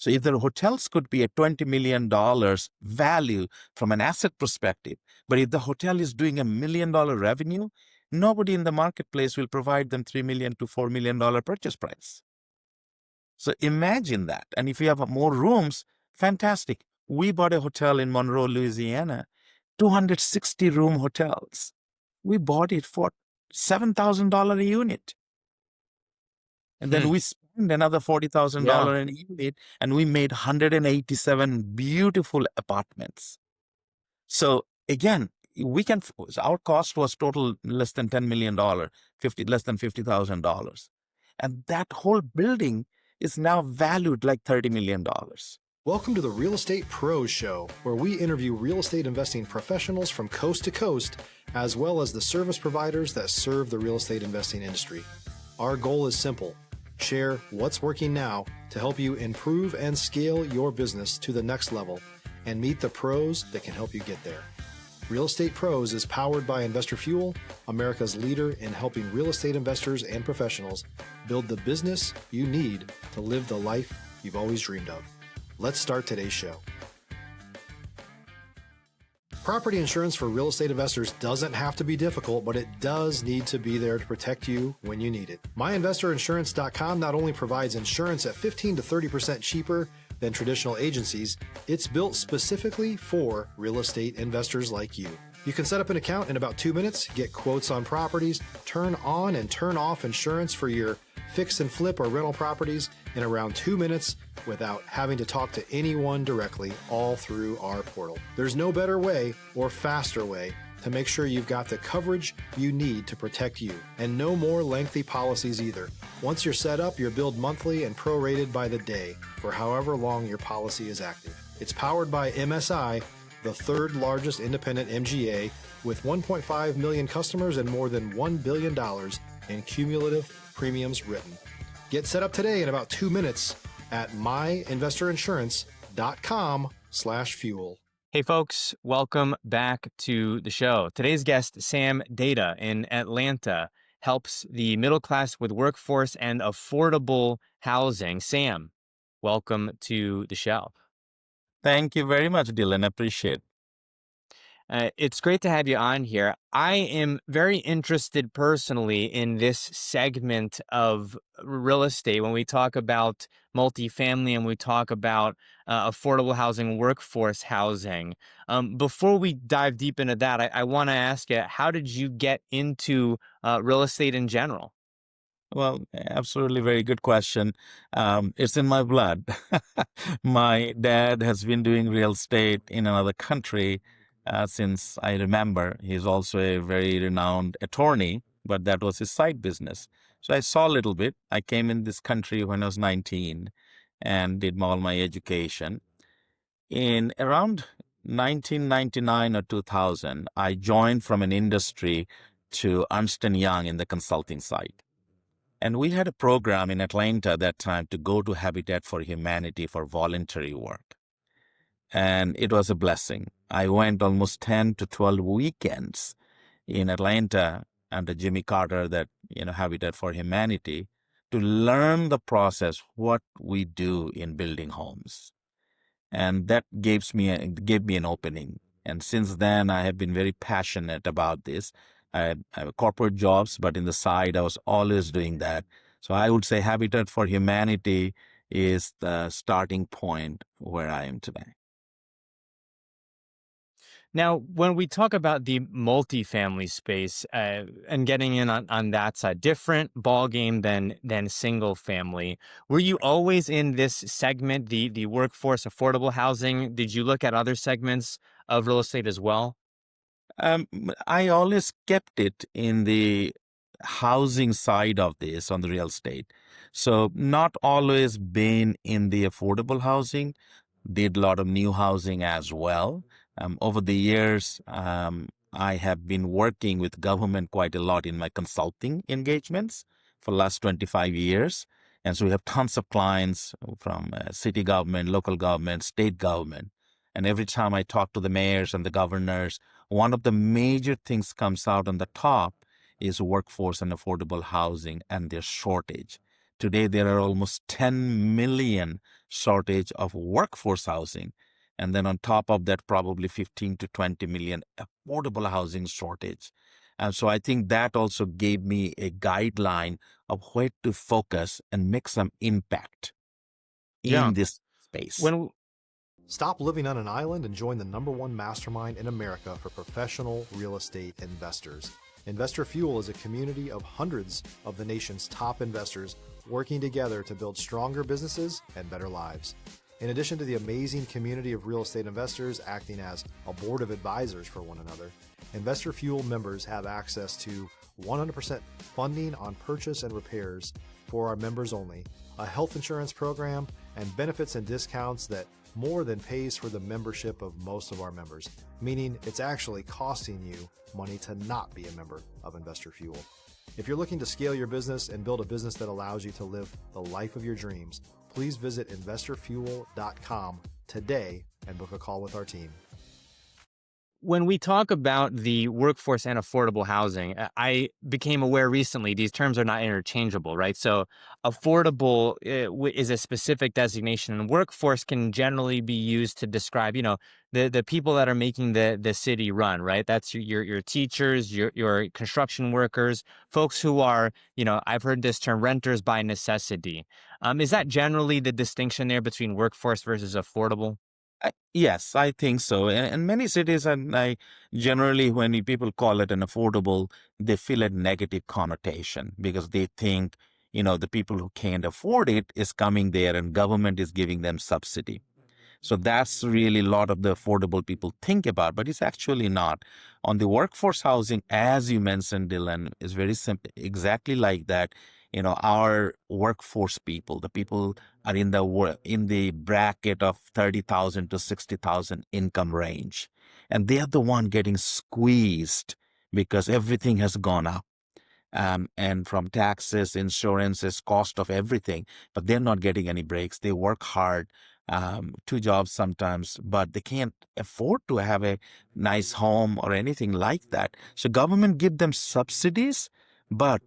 So if the hotels could be at $20 million value from an asset perspective, but if the hotel is doing $1 million revenue, nobody in the marketplace will provide them $3 million to $4 million purchase price. So imagine that. And if you have more rooms, fantastic. We bought a hotel in Monroe, Louisiana, 260 room hotels. We bought it for $7,000 a unit. And then we spent another $40,000 in a unit, and we made 187 beautiful apartments. So again, our cost was total less than $10 million, less than $50,000. And that whole building is now valued like $30 million. Welcome to the Real Estate Pros Show, where we interview real estate investing professionals from coast to coast, as well as the service providers that serve the real estate investing industry. Our goal is simple: share what's working now to help you improve and scale your business to the next level and meet the pros that can help you get there. Real Estate Pros is powered by Investor Fuel, America's leader in helping real estate investors and professionals build the business you need to live the life you've always dreamed of. Let's start today's show. Property insurance for real estate investors doesn't have to be difficult, but it does need to be there to protect you when you need it. MyInvestorInsurance.com not only provides insurance at 15 to 30% cheaper than traditional agencies, it's built specifically for real estate investors like you. You can set up an account in about 2 minutes, get quotes on properties, turn on and turn off insurance for your fix and flip or rental properties in around 2 minutes without having to talk to anyone directly, all through our portal. There's no better way or faster way to make sure you've got the coverage you need to protect you, and no more lengthy policies either. Once you're set up, you're billed monthly and prorated by the day for however long your policy is active. It's powered by MSI, the third largest independent MGA, with 1.5 million customers and more than $1 billion in cumulative premiums written. Get set up today in about 2 minutes at myinvestorinsurance.com/fuel. Hey folks, welcome back to the show. Today's guest, Sam Datta in Atlanta, helps the middle class with workforce and affordable housing. Sam, welcome to the show. Thank you very much, Dylan. I appreciate it. It's great to have you on here. I am very interested personally in this segment of real estate when we talk about multifamily and we talk about affordable housing, workforce housing. Before we dive deep into that, I want to ask you, how did you get into real estate in general? Well, absolutely very good question. It's in my blood. My dad has been doing real estate in another country since I remember. He's also a very renowned attorney, but that was his side business. So I saw a little bit. I came in this country when I was 19 and did all my education. In around 1999 or 2000, I joined from an industry to Ernst & Young in the consulting side. And we had a program in Atlanta at that time to go to Habitat for Humanity for voluntary work. And it was a blessing. I went almost 10 to 12 weekends in Atlanta under Jimmy Carter, Habitat for Humanity, to learn the process, what we do in building homes. And that gave me an opening. And since then, I have been very passionate about this. I have corporate jobs, but in the side, I was always doing that. So I would say Habitat for Humanity is the starting point where I am today. Now, when we talk about the multifamily space and getting in on that side, different ballgame than single family. Were you always in this segment, the workforce affordable housing? Did you look at other segments of real estate as well? I always kept it in the housing side of this on the real estate. So not always been in the affordable housing, did a lot of new housing as well. Over the years, I have been working with government quite a lot in my consulting engagements for the last 25 years. And so we have tons of clients from city government, local government, state government. And every time I talk to the mayors and the governors, one of the major things comes out on the top is workforce and affordable housing and their shortage. Today, there are almost 10 million shortage of workforce housing. And then on top of that, probably 15 to 20 million affordable housing shortage. And so I think that also gave me a guideline of where to focus and make some impact Yeah. in this space. When Stop living on an island and join the #1 mastermind in America for professional real estate investors. Investor Fuel is a community of hundreds of the nation's top investors working together to build stronger businesses and better lives. In addition to the amazing community of real estate investors acting as a board of advisors for one another, Investor Fuel members have access to 100% funding on purchase and repairs for our members only, a health insurance program, and benefits and discounts that more than pays for the membership of most of our members, meaning it's actually costing you money to not be a member of Investor Fuel. If you're looking to scale your business and build a business that allows you to live the life of your dreams, please visit investorfuel.com today and book a call with our team. when we talk about the workforce and affordable housing, I became aware recently these terms are not interchangeable, right? So, affordable is a specific designation, and workforce can generally be used to describe, the people that are making the city run, right? That's your teachers, your construction workers, folks who are, I've heard this term, renters by necessity. Is that generally the distinction there between workforce versus affordable? Yes, I think so. And many cities, and I generally, when people call it an affordable, they feel a negative connotation because they think, the people who can't afford it is coming there and government is giving them subsidy. So that's really a lot of the affordable people think about, but it's actually not. On the workforce housing, as you mentioned, Dylan, is very simple, exactly like that. Our workforce people, the people are in the bracket of 30,000 to 60,000 income range, and they are the one getting squeezed because everything has gone up, and from taxes, insurances, cost of everything, but they're not getting any breaks. They work hard, two jobs sometimes, but they can't afford to have a nice home or anything like that. So government give them subsidies, but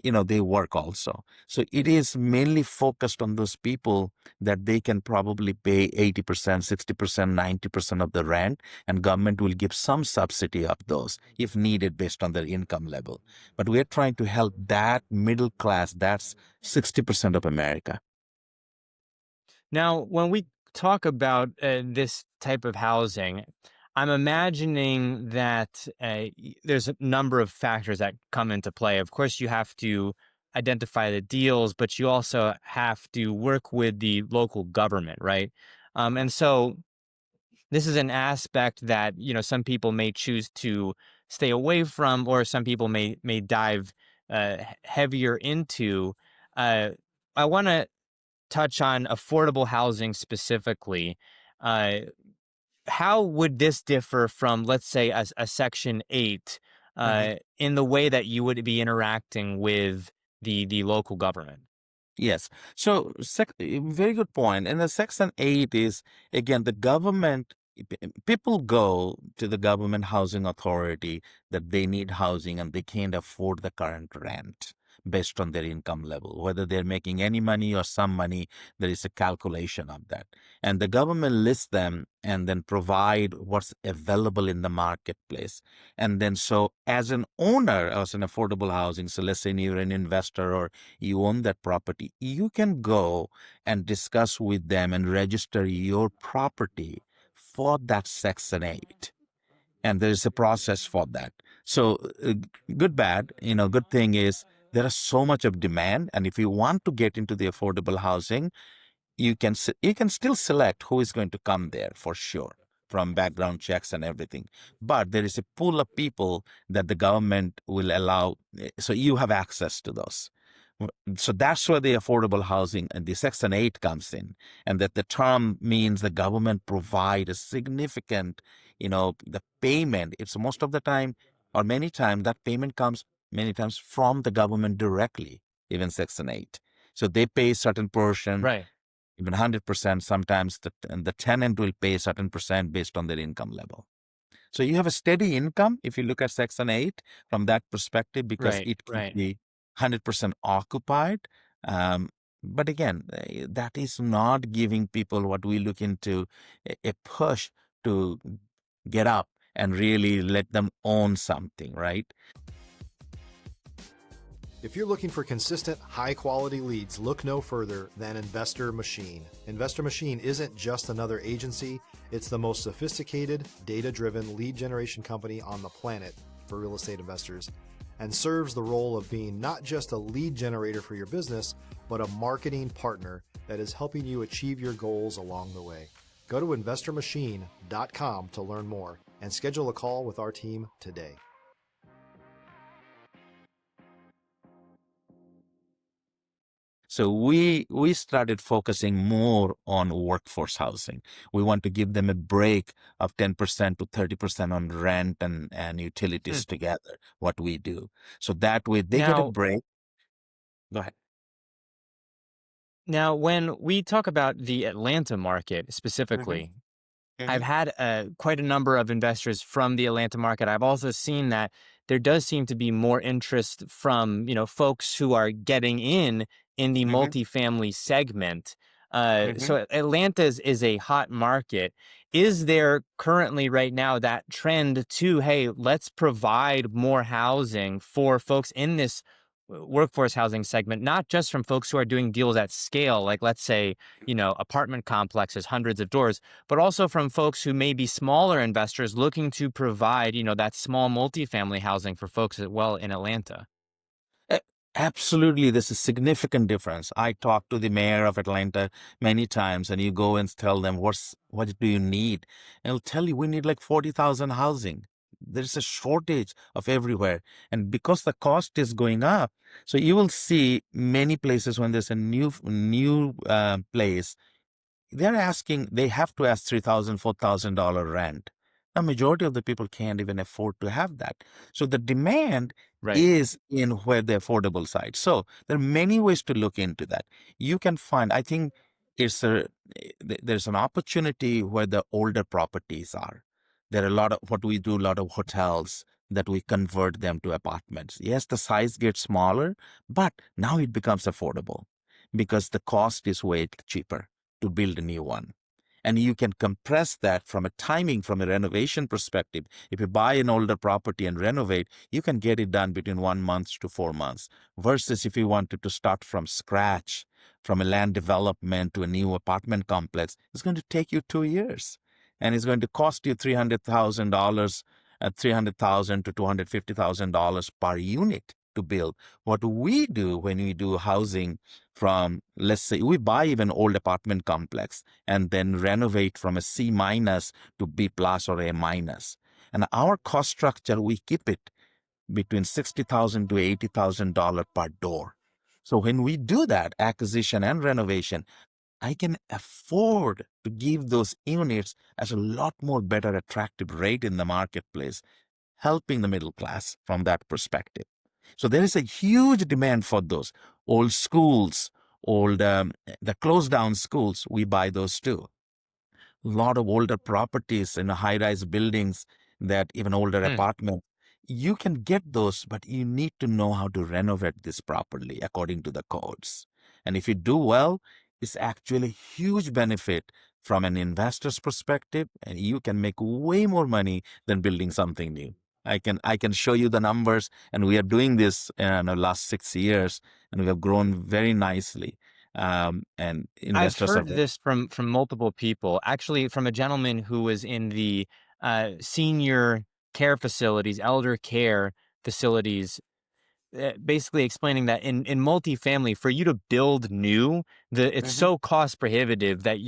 they work also. So it is mainly focused on those people that they can probably pay 80%, 60%, 90% of the rent, and government will give some subsidy of those if needed based on their income level. But we're trying to help that middle class, that's 60% of America. Now, when we talk about this type of housing, I'm imagining that there's a number of factors that come into play. Of course, you have to identify the deals, but you also have to work with the local government, right? And so this is an aspect that some people may choose to stay away from, or some people may dive heavier into. Uh, I want to touch on affordable housing specifically. Uh, how would this differ from, let's say, a Section 8 in the way that you would be interacting with the local government? Yes. So, very good point. And the Section 8 is, again, the government, people go to the government housing authority that they need housing and they can't afford the current rent based on their income level. Whether they're making any money or some money, there is a calculation of that. And the government lists them and then provide what's available in the marketplace. And then so as an owner, as an affordable housing, so let's say you're an investor or you own that property, you can go and discuss with them and register your property for that Section 8. And there is a process for that. So, good, bad, good thing is there is so much of demand. And if you want to get into the affordable housing, you can still select who is going to come there for sure from background checks and everything. But there is a pool of people that the government will allow. So you have access to those. So that's where the affordable housing and the Section 8 comes in. And that the term means the government provide a significant, the payment. It's most of the time or many times that payment comes many times from the government directly, even Section 8. So they pay a certain portion, Right. even 100%. Sometimes the tenant will pay a certain percent based on their income level. So you have a steady income if you look at Section 8 from that perspective because Right. it keeps Right. the 100% occupied. But again, that is not giving people what we look into, a push to get up and really let them own something, right? If you're looking for consistent, high-quality leads, look no further than Investor Machine. Investor Machine isn't just another agency, it's the most sophisticated, data-driven lead generation company on the planet for real estate investors, and serves the role of being not just a lead generator for your business, but a marketing partner that is helping you achieve your goals along the way. Go to investormachine.com to learn more and schedule a call with our team today. So we started focusing more on workforce housing. We want to give them a break of 10% to 30% on rent and utilities together, what we do. So that way they get a Now, break. Go ahead. now, when we talk about the Atlanta market hmm specifically, I've hmm had quite a number of investors from the Atlanta market. I've also seen that there does seem to be more interest from folks who are getting in the hmm multifamily segment. hmm So Atlanta is a hot market. Is there currently right now that trend to, hey, let's provide more housing for folks in this workforce housing segment, not just from folks who are doing deals at scale, like let's say apartment complexes, hundreds of doors, but also from folks who may be smaller investors looking to provide, that small multifamily housing for folks as well in Atlanta. A- Absolutely, there's a significant difference. I talked to the mayor of Atlanta many times, and you go and tell them, what do you need? And he'll tell you, we need like 40,000 housing. There's a shortage of everywhere. And because the cost is going up, so you will see many places when there's a new place, they have to ask $3,000, $4,000 rent. The majority of the people can't even afford to have that. So the demand Right. is in where the affordable side. So there are many ways to look into that. You can find, I think there's an opportunity where the older properties are. There are a lot of hotels that we convert them to apartments. Yes, the size gets smaller, but now it becomes affordable because the cost is way cheaper to build a new one. And you can compress that from a renovation perspective. If you buy an older property and renovate, you can get it done between 1 month to 4 months. Versus if you wanted to start from scratch, from a land development to a new apartment complex, it's going to take you 2 years. And it's going to cost you $300,000, $300,000 to $250,000 per unit to build. What we do when we do housing from, let's say, we buy even old apartment complex and then renovate from a C minus to B plus or A minus. And our cost structure, we keep it between $60,000 to $80,000 per door. So when we do that acquisition and renovation, I can afford to give those units as a lot more better attractive rate in the marketplace, helping the middle class from that perspective. So there is a huge demand for those old schools, the closed down schools. We buy those too. A lot of older properties in high-rise buildings, that even older Hmm. apartments. You can get those, but you need to know how to renovate this properly according to the codes. And if you do well, it's actually a huge benefit from an investor's perspective, and you can make way more money than building something new. I can show you the numbers, and we are doing this in the last 6 years, and we have grown very nicely. And I've investors are heard this from multiple people, actually from a gentleman who was in the senior care facilities, elder care facilities, basically explaining that in multifamily, for you to build new, it's Mhm. so cost prohibitive that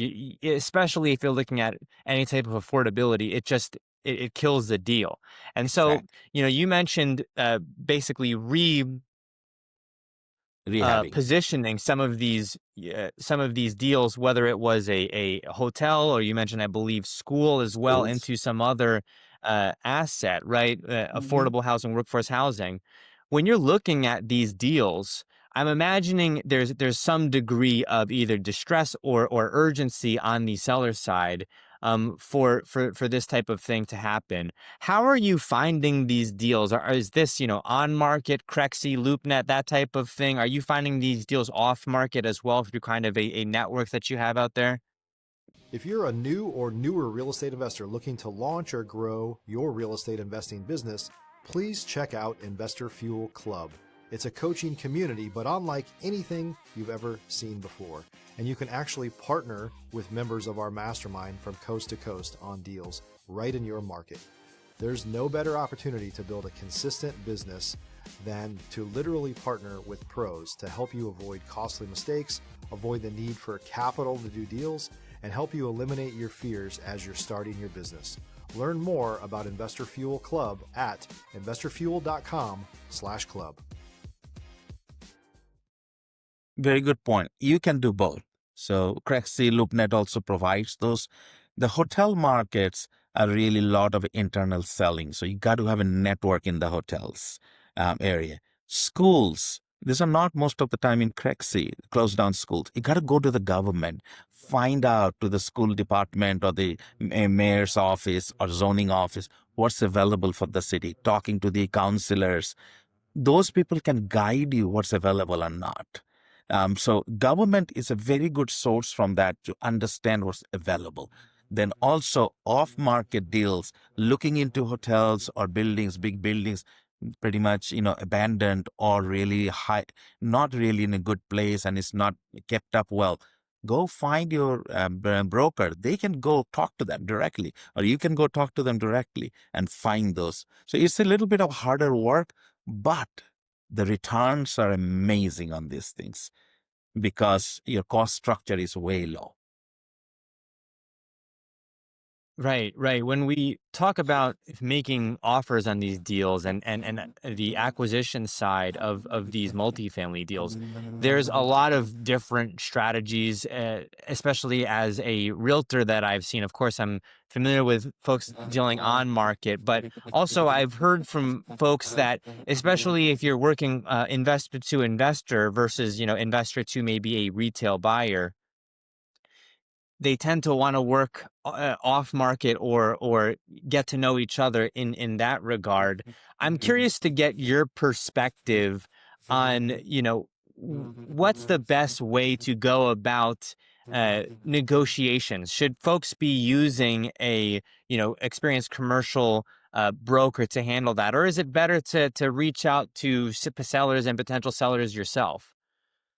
especially if you're looking at any type of affordability, it kills the deal. And so, Exactly. you mentioned basically Rehabbing. positioning some of these deals, whether it was a hotel or you mentioned, I believe, school as well, Schools. into some other asset, right? Mhm. Affordable housing, workforce housing. When you're looking at these deals, I'm imagining there's some degree of either distress or urgency on the seller side. for this type of thing to happen. How are you finding these deals? Is this, on market, Crexy, LoopNet, that type of thing? Are you finding these deals off market as well through kind of a network that you have out there? If you're a new or newer real estate investor looking to launch or grow your real estate investing business, please check out Investor Fuel Club. It's a coaching community, but unlike anything you've ever seen before. And you can actually partner with members of our mastermind from coast to coast on deals right in your market. There's no better opportunity to build a consistent business than to literally partner with pros to help you avoid costly mistakes, avoid the need for capital to do deals, and help you eliminate your fears as you're starting your business. Learn more about Investor Fuel Club at investorfuel.com/club. Very good point. You can do both. So Crexy LoopNet also provides those. The hotel markets are really a lot of internal selling. So you got to have a network in the hotels area. Schools, these are not most of the time in Crexy, closed down schools. You got to go to the government, find out to the school department or the mayor's office or zoning office what's available for the city, talking to the counselors. Those people can guide you what's available or not. So government is a very good source from that to understand what's available. Then also off-market deals, looking into hotels or buildings, big buildings, pretty much, abandoned or really high, not really in a good place and it's not kept up well. Go find your broker. They can go talk to them directly, or you can go talk to them directly and find those. So it's a little bit of harder work, but the returns are amazing on these things because your cost structure is way low. Right, right. When we talk about making offers on these deals and the acquisition side of these multifamily deals, there's a lot of different strategies, especially as a realtor that I've seen. Of course, I'm familiar with folks dealing on market, but also I've heard from folks that, especially if you're working investor to investor versus, investor to maybe a retail buyer, they tend to want to work off market or get to know each other in that regard. I'm curious to get your perspective on, what's the best way to go about negotiations. Should folks be using a, experienced commercial broker to handle that, or is it better to reach out to sellers and potential sellers yourself?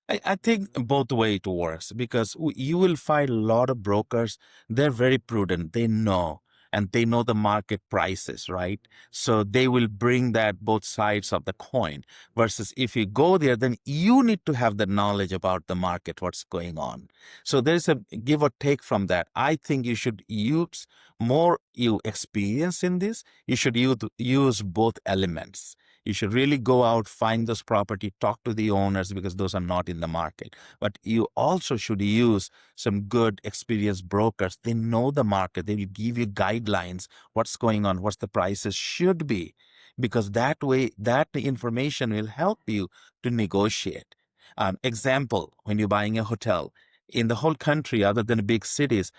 I think both way it works because you will find a lot of brokers. They're very prudent. They know, and they know the market prices, right? So they will bring that both sides of the coin. Versus if you go there, then you need to have the knowledge about the market, what's going on. So there's a give or take from that. I think you should use more you experience in this. You should use both elements. You should really go out, find those property, talk to the owners because those are not in the market. But you also should use some good experienced brokers. They know the market. They will give you guidelines, what's going on, what the prices should be, because that way, that information will help you to negotiate. Example, when you're buying a hotel in the whole country, other than big cities,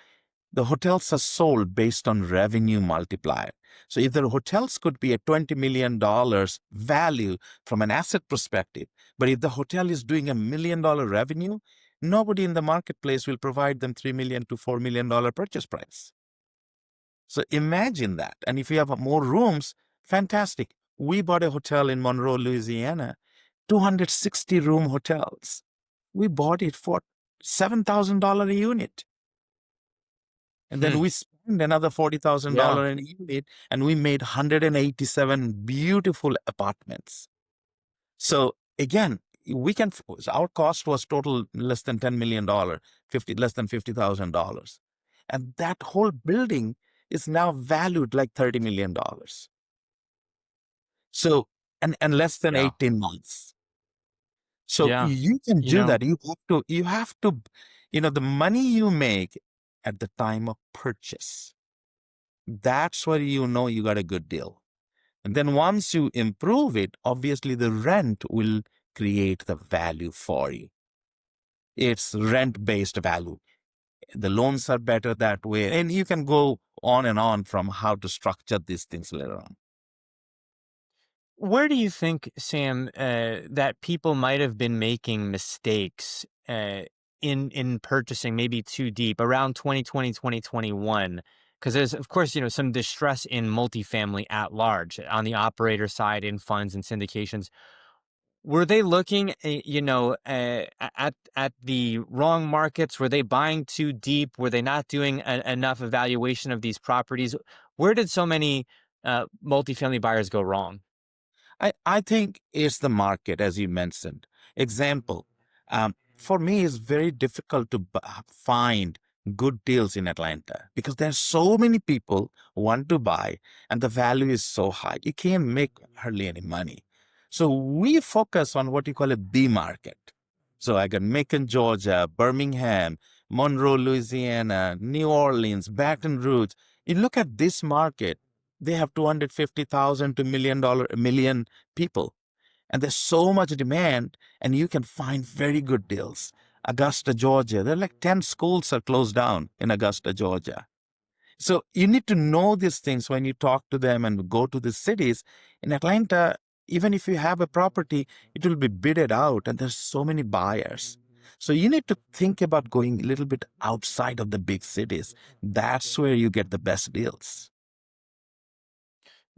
the hotels are sold based on revenue multiplier. So if the hotels could be a $20 million value from an asset perspective, but if the hotel is doing $1 million revenue, nobody in the marketplace will provide them $3 million to $4 million purchase price. So imagine that. And if you have more rooms, fantastic. We bought a hotel in Monroe, Louisiana, 260 room hotels. We bought it for $7,000 a unit. And then we spent another $40,000 in a unit, and we made 187 beautiful apartments. So again, our cost was total less than $10 million, less than $50,000. And that whole building is now valued like $30 million. So, and less than 18 months. So you can do that. You have to, the money you make at the time of purchase, that's where you know you got a good deal. And then once you improve it, obviously the rent will create the value for you. It's rent-based value. The loans are better that way. And you can go on and on from how to structure these things later on. Where do you think, Sam, that people might have been making mistakes in purchasing maybe too deep around 2020, 2021? Because there's, of course, some distress in multifamily at large on the operator side in funds and syndications. Were they looking, at the wrong markets? Were they buying too deep? Were they not doing enough evaluation of these properties? Where did so many multifamily buyers go wrong? I think it's the market, as you mentioned. Example, for me, it's very difficult to find good deals in Atlanta because there's so many people who want to buy and the value is so high. You can't make hardly any money. So we focus on what you call a B market. So I got Macon, Georgia, Birmingham, Monroe, Louisiana, New Orleans, Baton Rouge. You look at this market, they have 250,000 to million people. And there's so much demand, and you can find very good deals. Augusta, Georgia, there are like 10 schools are closed down in Augusta, Georgia. So you need to know these things when you talk to them and go to the cities. In Atlanta, even if you have a property, it will be bidded out, and there's so many buyers. So you need to think about going a little bit outside of the big cities. That's where you get the best deals.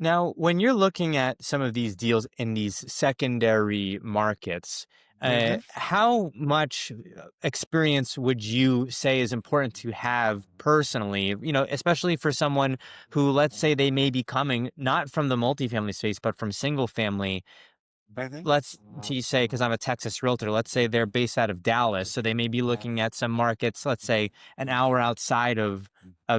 Now, when you're looking at some of these deals in these secondary markets, Mhm. how much experience would you say is important to have personally, especially for someone who, let's say, they may be coming not from the multifamily space, but from single family? Mhm. Let's to say, because I'm a Texas realtor, let's say they're based out of Dallas, so they may be looking at some markets, let's say an hour outside of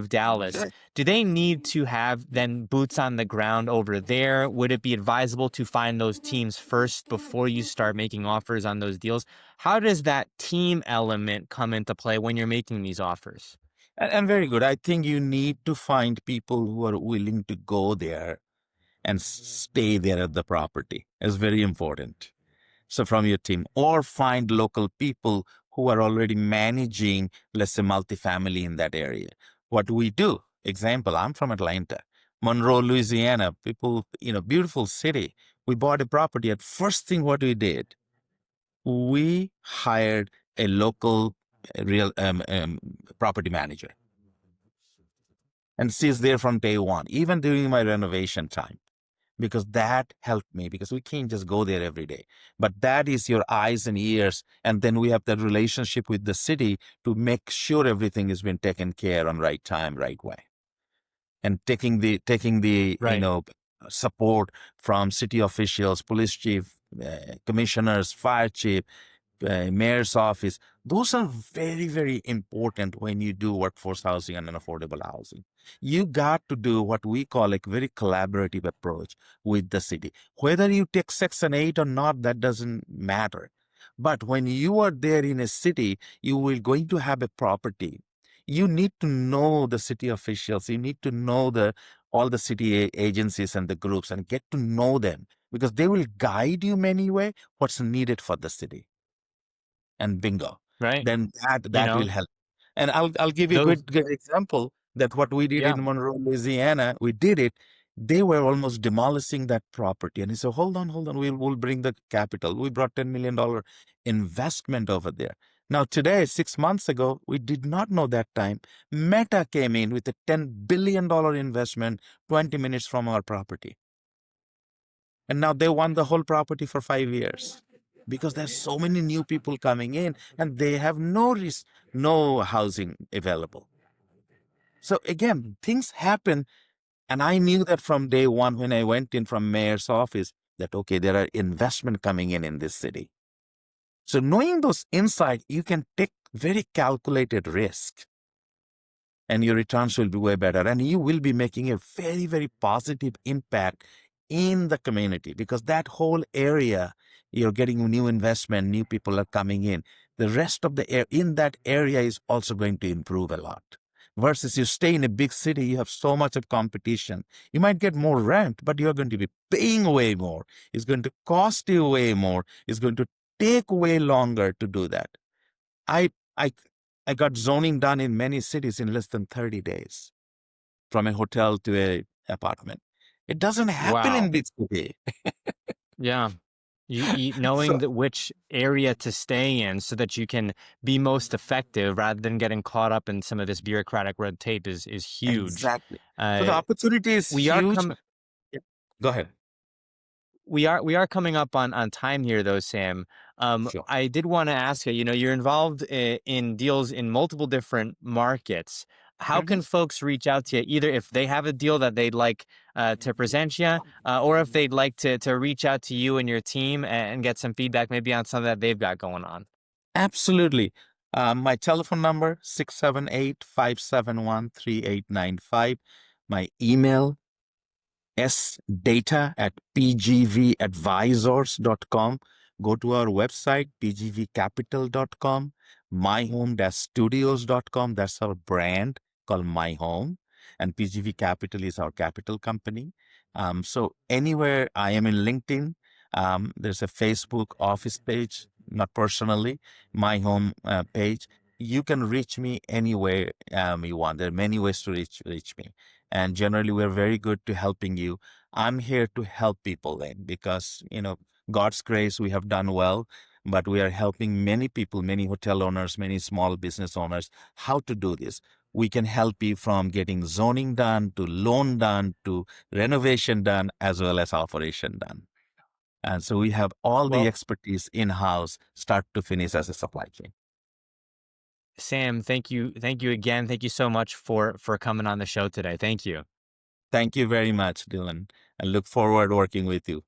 Dallas. Do they need to have then boots on the ground over there? Would it be advisable to find those teams first before you start making offers on those deals? How does that team element come into play when you're making these offers? And very good. I think you need to find people who are willing to go there and stay there at the property. It's very important. So from your team, or find local people who are already managing, let's say, multifamily in that area. What we do, example, I'm from Atlanta, Monroe, Louisiana, people, beautiful city. We bought a property. At first thing, what we did, we hired a local real property manager, and she's there from day one, even during my renovation time, because that helped me, because we can't just go there every day. But that is your eyes and ears. And then we have that relationship with the city to make sure everything has been taken care on right time, right way. And taking the Right. support from city officials, police chief, commissioners, fire chief, mayor's office. Those are very, very important when you do workforce housing and affordable housing. You got to do what we call a very collaborative approach with the city. Whether you take Section 8 or not, that doesn't matter. But when you are there in a city, you will going to have a property. You need to know the city officials. You need to know all the city agencies and the groups and get to know them, because they will guide you many way what's needed for the city, and bingo, Right. then that You that will know, help. And I'll give you a those, good example that what we did yeah. in Monroe, Louisiana, we did it. They were almost demolishing that property, and he said, hold on, we'll bring the capital. We brought $10 million investment over there. Now today, 6 months ago, we did not know that time. Meta came in with a $10 billion investment 20 minutes from our property. And now they want the whole property for 5 years because there's so many new people coming in and they have no housing available. So again, things happen. And I knew that from day one when I went in from mayor's office that, okay, there are investment coming in this city. So knowing those insights, you can take very calculated risk, and your returns will be way better. And you will be making a very, very positive impact in the community, because that whole area, you're getting new investment, new people are coming in. The rest of the air in that area is also going to improve a lot. Versus you stay in a big city, you have so much of competition. You might get more rent, but you're going to be paying way more. It's going to cost you way more. It's going to take way longer to do that. I I got zoning done in many cities in less than 30 days, from a hotel to a apartment. It doesn't happen in Wow. big city. Yeah. You knowing So that which area to stay in so that you can be most effective rather than getting caught up in some of this bureaucratic red tape is huge. exactly. So the Uh, opportunity is we are huge. coming. Yeah. Go ahead. We are coming up on time here, though, Sam. Sure. I did want to ask you. You know, you're involved in deals in multiple different markets. How Mhm. can folks reach out to you, either if they have a deal that they'd like to present you, or if they'd like to reach out to you and your team and get some feedback, maybe on something that they've got going on? Absolutely. My telephone number, 678-571-3895. My email, sdata@pgvadvisors.com. Go to our website, pgvcapital.com, myhome-studios.com. That's our brand called My Home. And PGV Capital is our capital company. So anywhere I am in LinkedIn, there's a Facebook office page, not personally, My Home page. You can reach me anywhere you want. There are many ways to reach me. And generally, we're very good to helping you. I'm here to help people then because, God's grace, we have done well, but we are helping many people, many hotel owners, many small business owners, how to do this. We can help you from getting zoning done to loan done to renovation done as well as operation done. And so we have all the Well, expertise in-house, start to finish as a supply chain. Sam, thank you again. Thank you so much for coming on the show today. Thank you. Thank you very much, Dylan, and look forward working with you.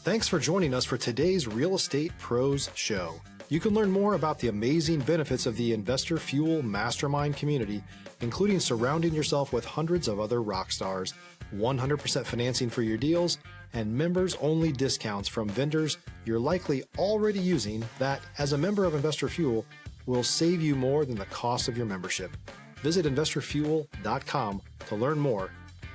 Thanks for joining us for today's Real Estate Pros Show. You can learn more about the amazing benefits of the Investor Fuel Mastermind community, including surrounding yourself with hundreds of other rock stars, 100% financing for your deals, and members-only discounts from vendors you're likely already using that, as a member of Investor Fuel, will save you more than the cost of your membership. Visit investorfuel.com to learn more.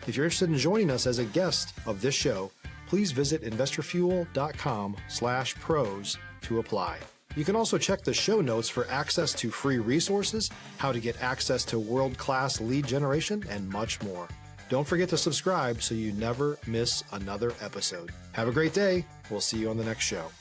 If you're interested in joining us as a guest of this show, please visit investorfuel.com/pros to apply. You can also check the show notes for access to free resources, how to get access to world-class lead generation, and much more. Don't forget to subscribe so you never miss another episode. Have a great day. We'll see you on the next show.